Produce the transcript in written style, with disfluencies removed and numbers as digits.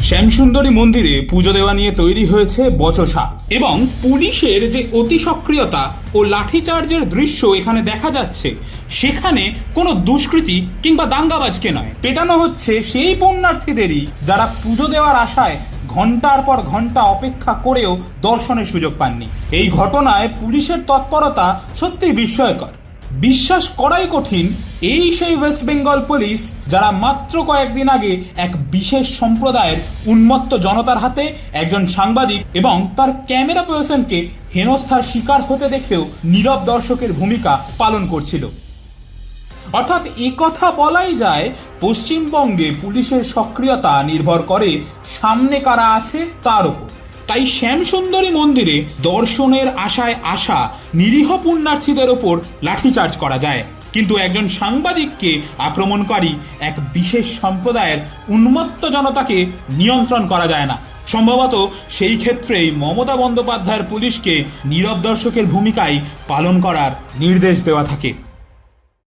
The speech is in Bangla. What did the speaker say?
শ্যামসুন্দরী মন্দিরে পুজো দেওয়া নিয়ে তৈরি হয়েছে বচসা এবং পুলিশের যে অতি সক্রিয়তা ও লাঠিচার্জের দৃশ্য এখানে দেখা যাচ্ছে, সেখানে কোনো দুষ্কৃতী কিংবা দাঙ্গাবাজকে নয়, পেটানো হচ্ছে সেই পুণ্যার্থীদেরই যারা পুজো দেওয়ার আশায় ঘন্টার পর ঘন্টা অপেক্ষা করেও দর্শনের সুযোগ পাননি। এই ঘটনায় পুলিশের তৎপরতা সত্যিই বিস্ময়কর। বিশ্বাস করাই কঠিন এই সেই ওয়েস্ট বেঙ্গল পুলিশ যারা মাত্র কয়েকদিন আগে এক বিশেষ সম্প্রদায়ের উন্মত্ত জনতার হাতে একজন সাংবাদিক এবং তার ক্যামেরা পার্সনকে হেনস্থার শিকার হতে দেখেও নীরব দর্শকের ভূমিকা পালন করছিল। অর্থাৎ এ কথা বলাই যায়, পশ্চিমবঙ্গে পুলিশের সক্রিয়তা নির্ভর করে সামনে কারা আছে তার উপর। তাই শ্যামসুন্দরী মন্দিরে দর্শনের আশায় আসা নিরীহ পুণ্যার্থীদের ওপর লাঠিচার্জ করা যায়, কিন্তু একজন সাংবাদিককে আক্রমণকারী এক বিশেষ সম্প্রদায়ের উন্মত্ত জনতাকে নিয়ন্ত্রণ করা যায় না। সম্ভবত সেই ক্ষেত্রেই মমতা বন্দ্যোপাধ্যায়ের পুলিশকে নীরব দর্শকের ভূমিকায় পালন করার নির্দেশ দেওয়া থাকে।